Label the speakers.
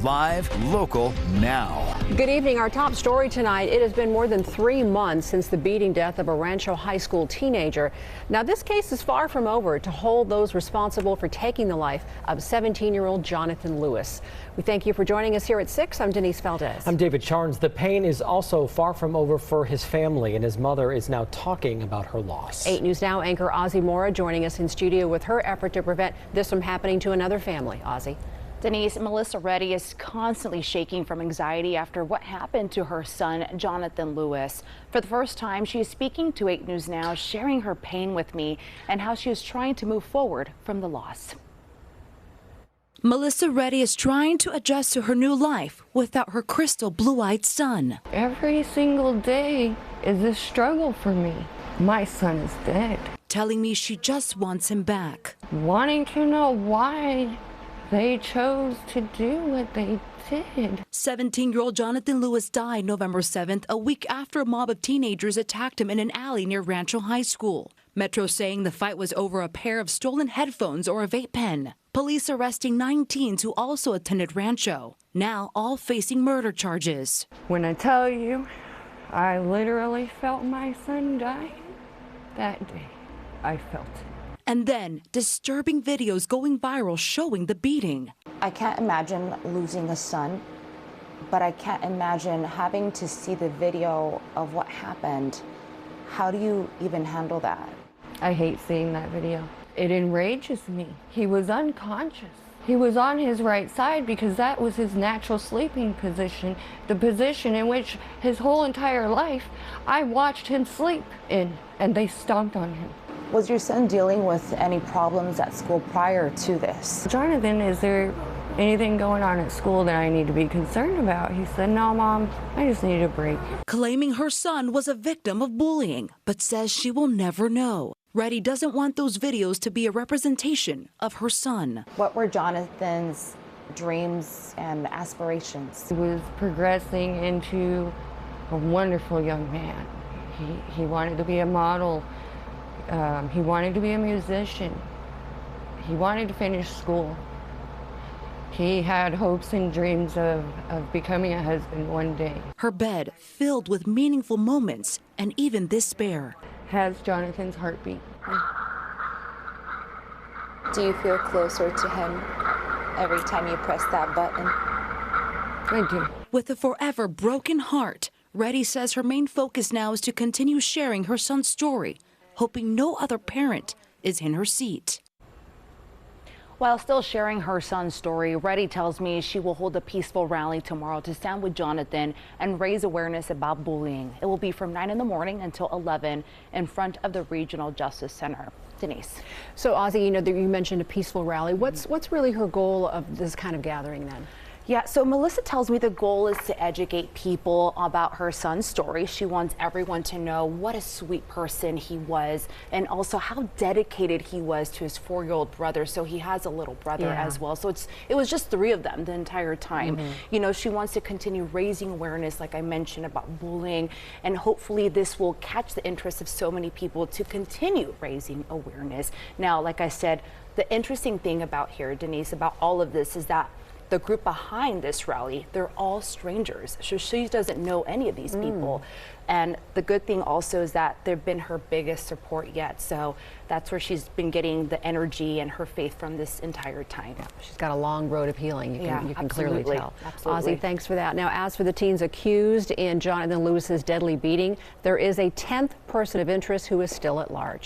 Speaker 1: Live, local, now.
Speaker 2: Good evening. Our top story tonight. It has been more than 3 months since the beating death of a Rancho High School teenager. Now, this case is far from over to hold those responsible for taking the life of 17-year-old Jonathan Lewis. We thank you for joining us here at 6. I'm Denise Valdez.
Speaker 3: I'm David Charnes. The pain is also far from over for his family, and his mother is now talking about her loss.
Speaker 2: 8 News Now anchor Ozzie Mora joining us in studio with her effort to prevent this from happening to another family. Ozzie.
Speaker 4: Denise, Melissa Reddy is constantly shaking from anxiety after what happened to her son, Jonathan Lewis. For the first time, she is speaking to 8 News Now, sharing her pain with me and how she is trying to move forward from the loss.
Speaker 5: Melissa Reddy is trying to adjust to her new life without her crystal blue-eyed son.
Speaker 6: Every single day is a struggle for me. My son is dead.
Speaker 5: Telling me she just wants him back.
Speaker 6: Wanting to know why they chose to do what they did.
Speaker 5: 17-year-old Jonathan Lewis died November 7th, a week after a mob of teenagers attacked him in an alley near Rancho High School. Metro saying the fight was over a pair of stolen headphones or a vape pen. Police arresting 9 teens who also attended Rancho, now all facing murder charges.
Speaker 6: When I tell you, I literally felt my son die that day. I felt it.
Speaker 5: And then disturbing videos going viral showing the beating.
Speaker 4: I can't imagine losing a son, but I can't imagine having to see the video of what happened. How do you even handle that?
Speaker 6: I hate seeing that video. It enrages me. He was unconscious. He was on his right side because that was his natural sleeping position, the position in which his whole entire life I watched him sleep in, and they stomped on him.
Speaker 4: Was your son dealing with any problems at school prior to this?
Speaker 6: Jonathan, is there anything going on at school that I need to be concerned about? He said, no, Mom, I just need a break.
Speaker 5: Claiming her son was a victim of bullying, but says she will never know. Reddy doesn't want those videos to be a representation of her son.
Speaker 4: What were Jonathan's dreams and aspirations?
Speaker 6: He was progressing into a wonderful young man. He wanted to be a model. He wanted to be a musician. He wanted to finish school. He had hopes and dreams of becoming a husband one day.
Speaker 5: Her bed filled with meaningful moments and even despair.
Speaker 6: Has Jonathan's heartbeat.
Speaker 4: Do you feel closer to him every time you press that button?
Speaker 6: I do.
Speaker 5: With a forever broken heart, Reddy says her main focus now is to continue sharing her son's story, hoping no other parent is in her seat.
Speaker 4: While still sharing her son's story, Reddy tells me she will hold a peaceful rally tomorrow to stand with Jonathan and raise awareness about bullying. It will be from 9 in the morning until 11 in front of the Regional Justice Center. Denise.
Speaker 2: So, Ozzie, you mentioned a peaceful rally. What's really her goal of this kind of gathering then?
Speaker 4: Yeah, so Melissa tells me the goal is to educate people about her son's story. She wants everyone to know what a sweet person he was and also how dedicated he was to his 4-year-old brother. So he has a little brother as well. So it was just 3 of them the entire time. You know, she wants to continue raising awareness, like I mentioned, about bullying, and hopefully this will catch the interest of so many people to continue raising awareness. Now, like I said, the interesting thing about here, Denise, about all of this is that the group behind this rally, they're all strangers. So she doesn't know any of these people. And the good thing also is that they've been her biggest support yet. So that's where she's been getting the energy and her faith from this entire time.
Speaker 2: Yeah, she's got a long road of healing. You can clearly tell.
Speaker 4: Absolutely.
Speaker 2: Ozzie, thanks for that. Now, as for the teens accused in Jonathan Lewis's deadly beating, there is a 10th person of interest who is still at large.